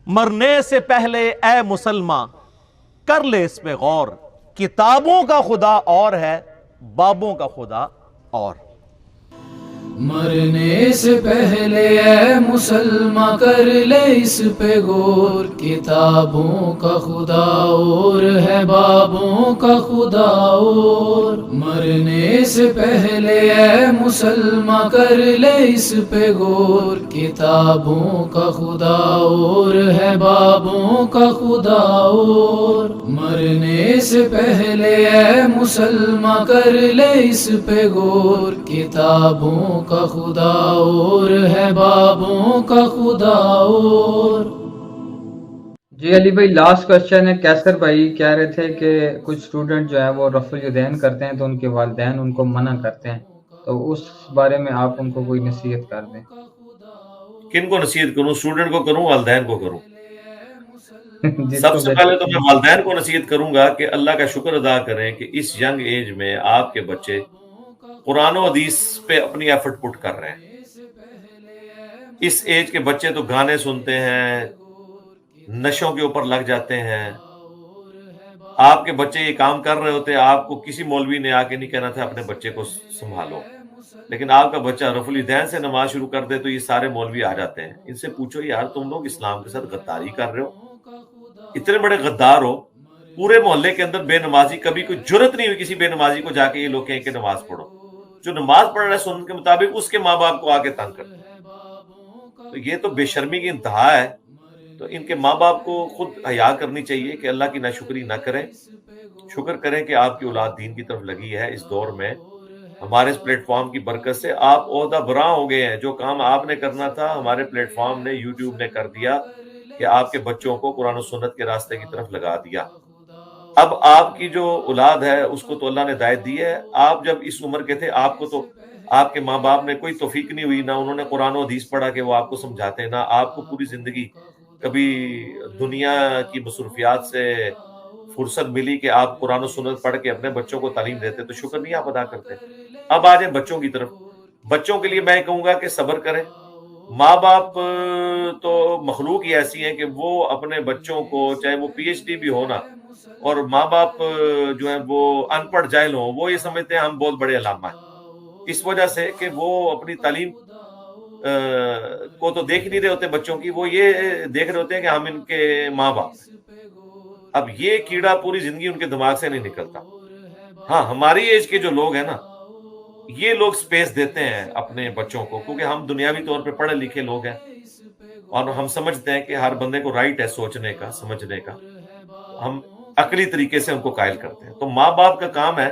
مرنے سے پہلے اے مسلمان کر لے اس پہ غور، کتابوں کا خدا اور ہے، بابوں کا خدا اور۔ مرنے سے پہلے اے مسلمان کر لے اس پہ غور، کتابوں کا خدا اور ہے، بابوں کا خدا اور۔ مرنے سے پہلے اے مسلمان کر لے اس پہ غور، کتابوں کا خدا اور ہے، بابوں کا خدا اور۔ مرنے سے پہلے اے مسلمان کر لے اس پہ غور، کتابوں کا خدا اور ہے، بابوں کا خدا اور۔ جی علی بھائی، لاسٹ کوشچن ہے۔ کیسر بھائی کہہ رہے تھے کہ کچھ اسٹوڈنٹ جو ہے وہ رفع الیدین کرتے ہیں تو ان کے والدین ان کو منع کرتے ہیں، تو اس بارے میں آپ ان کو کوئی نصیحت کر دیں۔ کن کو نصیحت کروں؟ اسٹوڈنٹ کو کروں، والدین کو کروں؟ سب سے بہتر پہلے تو میں والدین کو نصیحت کروں گا کہ اللہ کا شکر ادا کریں کہ اس ینگ ایج میں آپ کے بچے قرآن و حدیث پہ اپنی ایفرٹ پٹ کر رہے ہیں۔ اس ایج کے بچے تو گانے سنتے ہیں، نشوں کے اوپر لگ جاتے ہیں۔ آپ کے بچے یہ کام کر رہے ہوتے، آپ کو کسی مولوی نے آ کے نہیں کہنا تھا اپنے بچے کو سنبھالو، لیکن آپ کا بچہ رفع الیدین سے نماز شروع کر دے تو یہ سارے مولوی آ جاتے ہیں۔ ان سے پوچھو یار تم لوگ اسلام کے ساتھ غداری کر رہے ہو، اتنے بڑے غدار ہو، پورے محلے کے اندر بے نمازی، کبھی کوئی جرت نہیں ہوئی کسی بے نمازی کو جا کے یہ لوگ کہیں کہ نماز پڑھو۔ جو نماز پڑھ رہا ہے سنت کے مطابق اس کے ماں باپ کو آ کے تنگ کرتے ہیں، تو یہ تو بے شرمی کی انتہا ہے۔ تو ان کے ماں باپ کو خود حیا کرنی چاہیے کہ اللہ کی ناشکری نہ کریں، شکر کریں کہ آپ کی اولاد دین کی طرف لگی ہے۔ اس دور میں ہمارے اس پلیٹ فارم کی برکت سے آپ عہدہ براں ہو گئے ہیں۔ جو کام آپ نے کرنا تھا ہمارے پلیٹ فارم نے، یوٹیوب نے کر دیا کہ آپ کے بچوں کو قرآن و سنت کے راستے کی طرف لگا دیا۔ اب آپ کی جو اولاد ہے اس کو تو اللہ نے ہدایت دی ہے۔ آپ جب اس عمر کے تھے آپ کو تو آپ کے ماں باپ نے کوئی توفیق نہیں ہوئی، نہ انہوں نے قرآن و حدیث پڑھا کہ وہ آپ کو سمجھاتے، نہ آپ کو پوری زندگی کبھی دنیا کی مصروفیات سے فرصت ملی کہ آپ قرآن و سنت پڑھ کے اپنے بچوں کو تعلیم دیتے، تو شکر نہیں آپ ادا کرتے۔ اب آ جائیں بچوں کی طرف۔ بچوں کے لیے میں کہوں گا کہ صبر کریں۔ ماں باپ تو مخلوق ہی ایسی ہیں کہ وہ اپنے بچوں کو، چاہے وہ پی ایچ ڈی بھی ہو نا، اور ماں باپ جو ہیں وہ ان پڑھ جاہل ہوں، وہ یہ سمجھتے ہیں ہم بہت بڑے علامہ ہیں، اس وجہ سے کہ وہ اپنی تعلیم کو تو دیکھ نہیں رہے ہوتے بچوں کی، وہ یہ دیکھ رہے ہوتے ہیں کہ ہم ان کے ماں باپ ہیں۔ اب یہ کیڑا پوری زندگی ان کے دماغ سے نہیں نکلتا۔ ہاں، ہماری ایج کے جو لوگ ہیں نا، یہ لوگ سپیس دیتے ہیں اپنے بچوں کو، کیونکہ ہم دنیاوی طور پہ پڑھے لکھے لوگ ہیں اور ہم سمجھتے ہیں کہ ہر بندے کو رائٹ ہے سوچنے کا، سمجھنے کا، ہم عقلی طریقے سے ان کو قائل کرتے ہیں۔ تو ماں باپ کا کام ہے،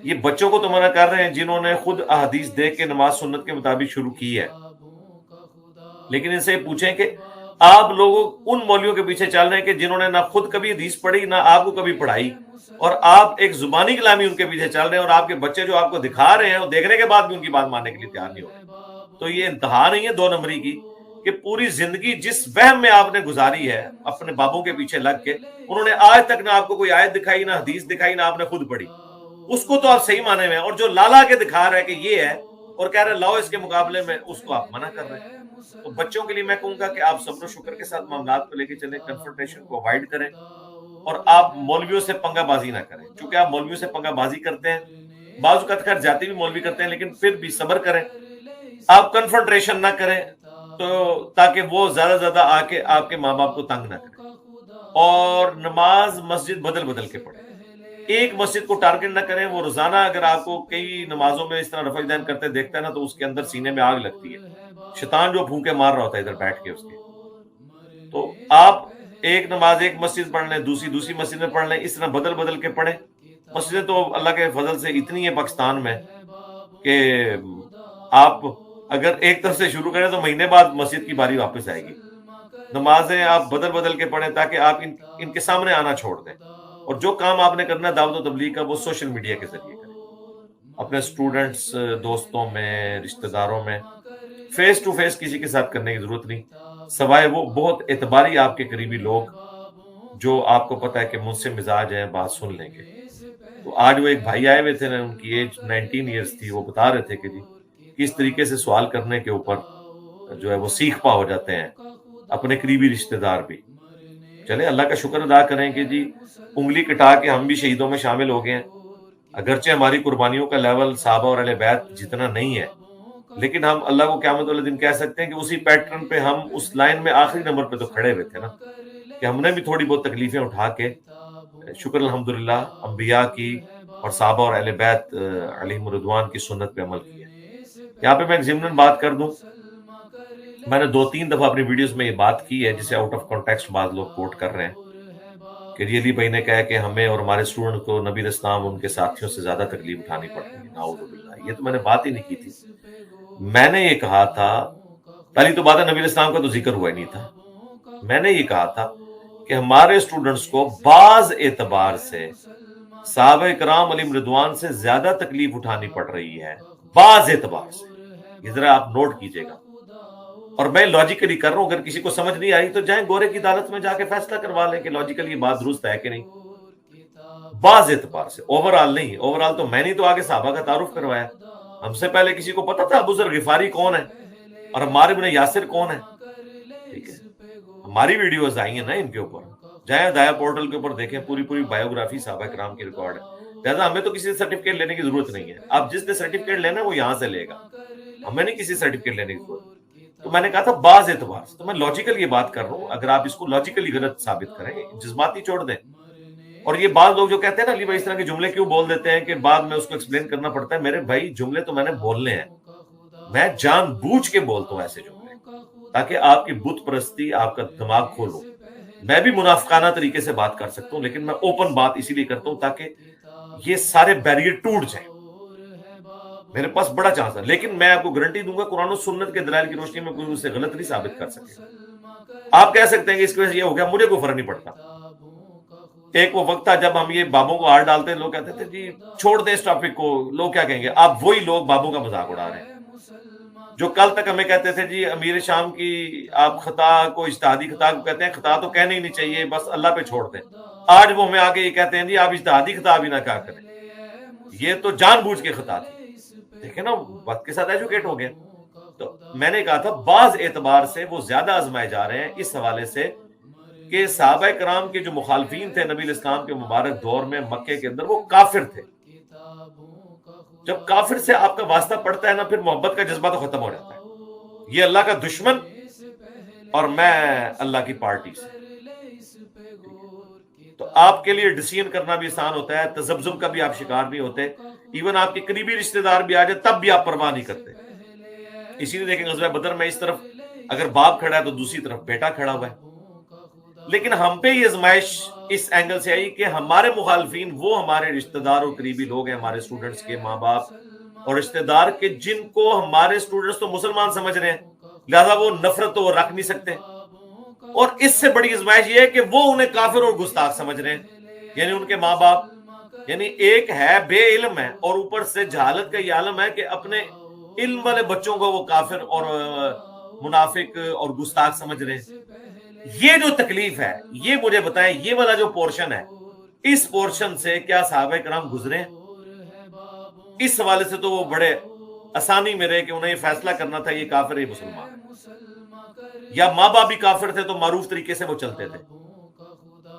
یہ بچوں کو تو منع کر رہے ہیں جنہوں نے خود احادیث دیکھ کے نماز سنت کے مطابق شروع کی ہے، لیکن ان سے پوچھیں کہ آپ لوگ ان مولویوں کے پیچھے چل رہے ہیں کہ جنہوں نے نہ خود کبھی حدیث پڑھی نہ آپ کو کبھی پڑھائی، اور آپ ایک زبانی کلامی ان کے پیچھے چل رہے ہیں، اور آپ کے بچے جو آپ کو دکھا رہے ہیں وہ دیکھنے کے بعد بھی ان کی بات ماننے کے لیے تیار نہیں ہو رہے۔ تو یہ انتہا نہیں ہے 2 نمبری کی کہ پوری زندگی جس وہم میں آپ نے گزاری ہے اپنے بابوں کے پیچھے لگ کے، انہوں نے آج تک نہ آپ کو کوئی آیت دکھائی، نہ حدیث دکھائی، نہ آپ نے خود پڑھی، اس کو تو آپ صحیح مانے میں، اور جو لالا کے دکھا رہا ہے کہ یہ ہے اور کہہ رہے لاؤ اس کے مقابلے میں، اس کو آپ منع کر رہے ہیں۔ تو بچوں کے لیے میں کہوں گا کہ آپ صبر و شکر کے ساتھ معاملات کو لے کے چلیں، کنفرنٹیشن کو اوائڈ کریں، اور آپ مولویوں سے پنگا بازی نہ کریں، چونکہ آپ مولویوں سے پنگا بازی کرتے ہیں، بعض اوقات خیر جاتی بھی مولوی کرتے ہیں، لیکن پھر بھی صبر کریں، آپ کنفرنٹیشن نہ کریں، تو تاکہ وہ زیادہ زیادہ آ کے آپ کے ماں باپ کو تنگ نہ کریں۔ اور نماز مسجد بدل بدل کے پڑھیں، ایک مسجد کو ٹارگٹ نہ کریں۔ وہ روزانہ اگر آپ کو کئی نمازوں میں اس طرح رفع الیدین کرتے دیکھتا ہے نا، تو اس کے اندر سینے میں آگ لگتی ہے، شیطان جو پھونکے مار رہا ہوتا ہے ادھر بیٹھ کے اس کے۔ تو آپ ایک نماز ایک مسجد پڑھ لیں، دوسری مسجد میں پڑھ لیں، اس طرح بدل بدل کے پڑھیں۔ مسجدیں تو اللہ کے فضل سے اتنی ہیں پاکستان میں کہ آپ اگر ایک طرف سے شروع کریں تو مہینے بعد مسجد کی باری واپس آئے گی۔ نمازیں آپ بدل بدل کے پڑھیں تاکہ آپ ان کے سامنے آنا چھوڑ دیں، اور جو کام آپ نے کرنا ہے دعوت و تبلیغ کا وہ سوشل میڈیا کے ذریعے کریں، اپنے اسٹوڈنٹس، دوستوں میں، رشتہ داروں میں، فیس ٹو فیس کسی کے ساتھ کرنے کی ضرورت نہیں، سوائے وہ بہت اعتباری آپ کے قریبی لوگ جو آپ کو پتہ ہے کہ مجھ سے مزاج ہے، بات سن لیں گے۔ تو آج وہ ایک بھائی آئے ہوئے تھے، ان کی ایج 19 ایئرس تھی، وہ بتا رہے تھے کہ جی کس طریقے سے سوال کرنے کے اوپر جو ہے وہ سیکھ پا ہو جاتے ہیں اپنے قریبی رشتہ دار بھی. چلے اللہ کا شکر ادا کریں کہ جی انگلی کٹا کے ہم بھی شہیدوں میں شامل ہو گئے ہیں. اگرچہ ہماری قربانیوں کا لیول صحابہ اور اہل بیت جتنا نہیں ہے، لیکن ہم اللہ کو قیامت والے دن کہہ سکتے ہیں کہ اسی پیٹرن پہ ہم اس لائن میں آخری نمبر پہ تو کھڑے ہوئے تھے نا، کہ ہم نے بھی تھوڑی بہت تکلیفیں اٹھا کے شکر الحمدللہ انبیاء کی اور صحابہ اور اہل بیت علیہم رضوان کی سنت پہ عمل کیا. یہاں پہ میں ایک ضمناً بات کر دوں، میں نے 2-3 دفعہ اپنی ویڈیوز میں یہ بات کی ہے جسے آؤٹ آف کانٹیکسٹ بعض لوگ کوٹ کر رہے ہیں کہ علی بھائی نے کہا کہ ہمیں اور ہمارے اسٹوڈنٹ کو نبی اسلام ان کے ساتھیوں سے زیادہ تکلیف اٹھانی پڑتی ہے. نعوذ باللہ، یہ تو میں نے بات ہی نہیں کی تھی. میں نے یہ کہا تھا، پہلی تو بات ہے نبی اسلام کا تو ذکر ہوا ہی نہیں تھا. میں نے یہ کہا تھا کہ ہمارے اسٹوڈنٹس کو بعض اعتبار سے صحابہ کرام علیہم رضوان سے زیادہ تکلیف اٹھانی پڑ رہی ہے، بعض اعتبار سے. یہ ذرا آپ نوٹ کیجئے گا، اور میں لاجیکلی کر رہا ہوں. اگر کسی کو سمجھ نہیں آئی تو جائیں گورے کی عدالت میں جا کے فیصلہ کروا لیں کہ لاجیکلی یہ بات درست ہے کہ نہیں. بعض اعتبار سے، اوور آل نہیں. اوور آل تو میں نے تو آگے صحابہ کا تعارف کروایا. ہم سے پہلے کسی کو پتا تھا ابو ذر غفاری کون ہے اور عمار ابن یاسر کون ہے؟ ٹھیک ہے، ہماری ویڈیوز آئی ہیں نا ان کے اوپر. جائیں دایا پورٹل کے اوپر دیکھیں، پوری پوری بایوگرافی صحابہ کرام کی ریکارڈ ہے. لہٰذا ہمیں تو کسی سے سرٹیفکیٹ لینے کی ضرورت نہیں ہے. اب جس نے سرٹیفکیٹ لینا ہے وہ یہاں سے لے گا، ہمیں نہیں کسی سرٹیفکیٹ لینے کی ضرورت. تو میں نے کہا تھا بعض اعتبار سے، تو میں لاجیکل یہ بات کر رہا ہوں. اگر آپ اس کو لاجیکلی غلط ثابت کریں، جذباتی چھوڑ دیں. اور یہ بعض لوگ جو کہتے ہیں نا علی بھائی اس طرح کے جملے کیوں بول دیتے ہیں کہ بعد میں اس کو ایکسپلین کرنا پڑتا ہے. میرے بھائی جملے تو میں نے بولنے ہیں، میں جان بوجھ کے بولتا ہوں ایسے جملے تاکہ آپ کی بت پرستی، آپ کا دماغ کھولو. میں بھی منافقانہ طریقے سے بات کر سکتا ہوں، لیکن میں اوپن بات اسی لیے کرتا ہوں تاکہ یہ سارے بیریئر ٹوٹ جائیں. میرے پاس بڑا چانس ہے، لیکن میں آپ کو گارنٹی دوں گا قرآن و سنت کے دلائل کی روشنی میں کوئی اسے غلط نہیں ثابت کر سکے. آپ کہہ سکتے ہیں کہ اس کی وجہ سے یہ ہو گیا، مجھے کوئی فرق نہیں پڑتا. ایک وہ وقت تھا جب ہم یہ بابوں کو ہار ڈالتے، لوگ کہتے تھے جی چھوڑ دیں اس ٹاپک کو، لوگ کیا کہیں گے. آپ وہی لوگ بابوں کا مذاق اڑا رہے ہیں جو کل تک ہمیں کہتے تھے جی امیر شام کی آپ خطا کو اجتہادی خطا کو کہتے ہیں، خطا تو کہنے ہی نہیں چاہیے، بس اللہ پہ چھوڑ دیں. آج وہ ہمیں آگے یہ کہتے ہیں جی آپ اجتہادی خطا بھی نہ کیا کریں، یہ تو جان بوجھ کے خطا تھی. دیکھیں نا وقت کے ساتھ ایجوکیٹ ہو گئے. تو میں نے کہا تھا بعض اعتبار سے وہ زیادہ آزمائے جا رہے ہیں اس حوالے سے کہ صحابہ کرام کے جو مخالفین تھے نبی اسلام کے مبارک دور میں مکے کے اندر، وہ کافر تھے. جب کافر سے آپ کا واسطہ پڑتا ہے نا، پھر محبت کا جذبہ تو ختم ہو جاتا ہے. یہ اللہ کا دشمن اور میں اللہ کی پارٹی سے. تو آپ کے لیے ڈیسیژن کرنا بھی آسان ہوتا ہے، تذبذب کا بھی آپ شکار نہیں ہوتے. ایون آپ کے قریبی رشتہ دار بھی آ جائے تب بھی آپ پرواہ نہیں کرتے. اسی لیے دیکھیں غزوہ بدر میں اس طرف اگر باپ کھڑا ہے تو دوسری طرف بیٹا کھڑا ہوا ہے. لیکن ہم پہ یہ آزمائش اس اینگل سے آئی کہ ہمارے مخالفین وہ ہمارے رشتہ دار اور قریبی لوگ ہیں، ہمارے اسٹوڈنٹس کے ماں باپ اور رشتہ دار کے، جن کو ہمارے اسٹوڈنٹس تو مسلمان سمجھ رہے ہیں، لہذا وہ نفرت تو وہ رکھ نہیں سکتے. اور اس سے بڑی آزمائش یہ ہے کہ وہ انہیں کافر اور گستاخ سمجھ رہے ہیں، یعنی ان کے ماں باپ. یعنی ایک ہے بے علم ہے اور اوپر سے جہالت کا یہ عالم ہے کہ اپنے علم والے بچوں کو وہ کافر اور منافق اور گستاخ سمجھ رہے ہیں. یہ جو تکلیف ہے، یہ مجھے بتائیں، یہ والا جو پورشن ہے، اس پورشن سے کیا صحابہ کرام گزرے ہیں؟ اس حوالے سے تو وہ بڑے آسانی میں رہے کہ انہیں یہ فیصلہ کرنا تھا یہ کافر ہے، یہ مسلمان. یا ماں باپ بھی کافر تھے تو معروف طریقے سے وہ چلتے تھے.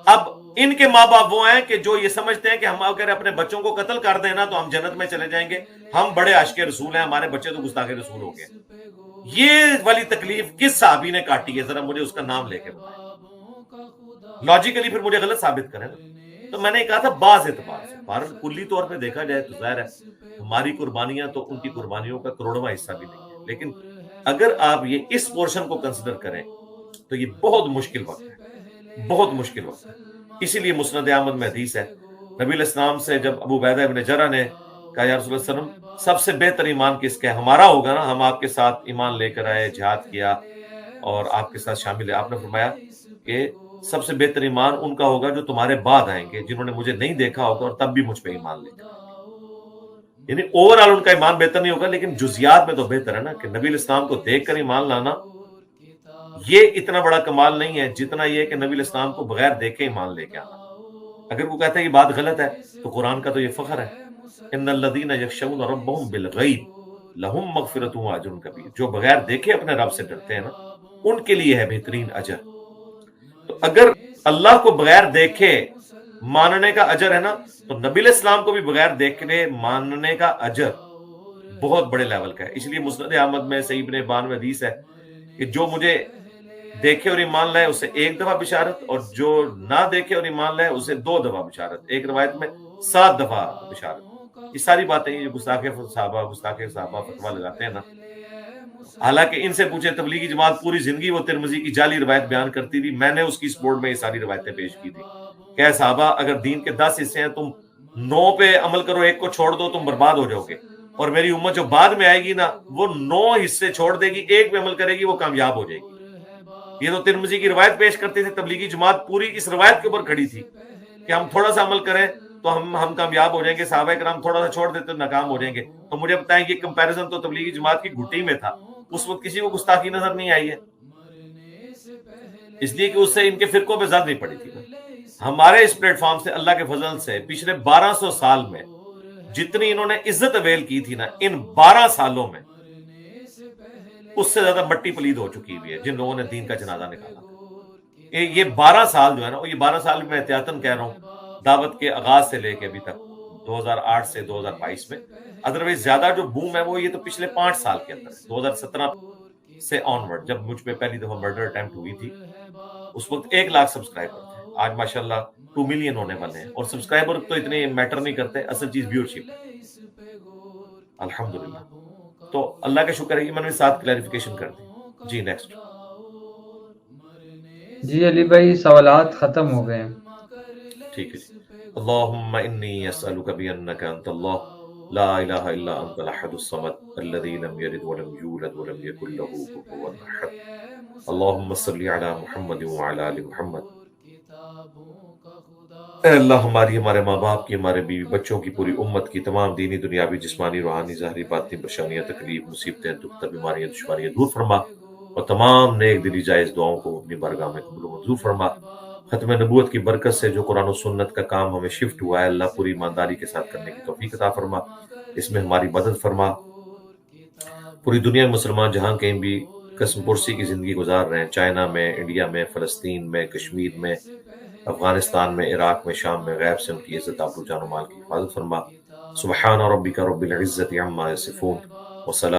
اب ان کے ماں باپ وہ ہیں کہ جو یہ سمجھتے ہیں کہ ہم اگر اپنے بچوں کو قتل کر دیں نا تو ہم جنت میں چلے جائیں گے، ہم بڑے عاشق رسول ہیں، ہمارے بچے تو گستاخ رسول ہو گئے. یہ والی تکلیف کس صحابی نے کاٹی ہے؟ ذرا مجھے اس کا نام لے کے بتائیں. لاجیکلی پھر مجھے غلط ثابت کریں نا. تو میں نے کہا تھا بعض اعتبار سے، بہرحال کلی طور پہ دیکھا جائے تو ظاہر ہے ہماری قربانیاں تو ان کی قربانیوں کا کروڑواں حصہ بھی نہیں ہے. لیکن اگر آپ یہ اس پورشن کو کنسیڈر کریں تو یہ بہت مشکل وقت ہے، بہت مشکل وقت ہے. اسی لیے مسند احمد میں حدیث ہے، نبی علیہ السلام سے جب ابو عبیدہ ابن جرح نے کہا یا رسول اللہ صلی اللہ علیہ وسلم سب سے بہتر ایمان کس کا ہے؟ ہمارا ہوگا نا، ہم آپ کے ساتھ ایمان لے کر آئے، جہاد کیا اور آپ کے ساتھ شامل ہے. آپ نے فرمایا کہ سب سے بہتر ایمان ان کا ہوگا جو تمہارے بعد آئیں گے، جنہوں نے مجھے نہیں دیکھا ہوگا اور تب بھی مجھ پہ ایمان لے کر. یعنی اوور آل ان کا ایمان بہتر نہیں ہوگا، لیکن جزیات میں تو بہتر ہے نا کہ نبی علیہ السلام کو دیکھ کر ایمان لانا یہ اتنا بڑا کمال نہیں ہے جتنا یہ کہ نبی علیہ السلام کو بغیر دیکھے ایمان لے کے آنا. اگر وہ کہتا ہے یہ بات غلط ہے تو قرآن کا تو یہ فخر ہے، ان الذین یخشون ربهم بالغیب لہم مغفرۃ واجر کبیر. جو بغیر دیکھے اپنے رب سے ڈرتے ہیں نا ان کے لیے ہے بہترین اجر. تو اگر اللہ کو بغیر دیکھے ماننے کا اجر ہے نا، تو نبی علیہ السلام کو بھی بغیر دیکھنے ماننے کا اجر بہت بڑے لیول کا ہے. اس لیے مسند احمد میں صحیح ابن حبان میں حدیث ہے کہ جو مجھے دیکھے اور ایمان لائے اسے 1 دفعہ بشارت، اور جو نہ دیکھے اور ایمان لائے اسے 2 دفعہ بشارت. ایک روایت میں 7 دفعہ بشارت. یہ ساری باتیں یہ گستاخ صحابہ فتوا لگاتے ہیں نا. حالانکہ ان سے پوچھے تبلیغی جماعت پوری زندگی وہ ترمذی کی جعلی روایت بیان کرتی تھی. میں نے اس کی سپورٹ میں یہ ساری روایتیں پیش کی تھی کہ صحابہ اگر دین کے 10 حصے ہیں، تم 9 پہ عمل کرو، 1 کو چھوڑ دو، تم برباد ہو جاؤ گے. اور میری امت جو بعد میں آئے گی نا، وہ 9 حصے چھوڑ دے گی، 1 پہ عمل کرے گی، وہ کامیاب ہو جائے گی. یہ تو ترمذی کی روایت پیش کرتے تھے. تبلیغی جماعت پوری اس روایت کے اوپر کھڑی تھی کہ ہم تھوڑا سا عمل کریں تو ہم کامیاب ہو جائیں گے، صحابہ کرام تھوڑا سا چھوڑ دیتے تو ناکام ہو جائیں گے. تو مجھے بتائیں یہ کمپیریزن تو تبلیغی جماعت کی گھٹی میں تھا. اس وقت کسی کو گستاخی نظر نہیں آئی ہے، اس لیے کہ اس سے ان کے فرقوں پہ زد نہیں پڑی تھی. ہمارے اس پلیٹ فارم سے اللہ کے فضل سے پچھلے 1200 سال میں جتنی انہوں نے عزت اویل کی تھی نا، ان 12 سالوں میں اس سے زیادہ مٹی پلید ہو چکی ہوئی ہے جن لوگوں نے دین کا جنازہ نکالا. یہ 12 سال جو ہے نا، یہ 12 سال میں احتیاطاً کہہ رہا ہوں، دعوت کے آغاز سے لے کے ابھی تک 2008 سے 2022 میں. ادروائز زیادہ جو بوم ہے وہ یہ تو پچھلے 5 سال کے اندر 2017 سے آنورڈ، جب مجھ پہ پہلی دفعہ مرڈر اٹیمپٹ ہوئی تھی. اس وقت 1 لاکھ سبسکرائبر تھے. آج ماشاءاللہ 2 ملین ہونے والے ہیں. اور سبسکرائبر تو اتنے میٹر نہیں کرتے، اصل چیز ویورشپ ہے. الحمدللہ. تو اللہ کا شکر ہے کہ میں نے 7 کلیریفیکیشن کر دی. جی نیکسٹ. جی علی بھائی سوالات ختم ہو گئے ہیں. ٹھیک ہے جی. اللہم انی اسألک بانک انت اللہ لا الہ الا انت الاحد الصمد الذی لم یلد ولم یولد ولم یکن له کفوا احد. اللہم صلی علی محمد وعلی آل محمد. اے اللہ ہمارے ماں باپ کی، ہمارے بیوی بچوں کی، پوری امت کی تمام دینی دنیاوی جسمانی روحانی ظاہری باطنی پریشانیاں تکلیف مصیبتیں دکھ بیماریاں دشواریاں دور فرما، اور تمام نیک دلی جائز دعاؤں کو اپنی بارگاہ میں قبول و منظور فرما. ختم نبوت کی برکت سے جو قرآن و سنت کا کام ہمیں شفٹ ہوا ہے، اللہ پوری ایمانداری کے ساتھ کرنے کی توفیق عطا فرما. اس میں ہماری مدد فرما. پوری دنیا میں مسلمان جہاں کہیں بھی قسم پرسی کی زندگی گزار رہے ہیں، چائنا میں، انڈیا میں، فلسطین میں، کشمیر میں، افغانستان میں، عراق میں، شام میں، غیب سے ان کی عزت آبرو جان و مال کی حفاظت فرما. سبحان ربک رب العزت عما یصفون وسلام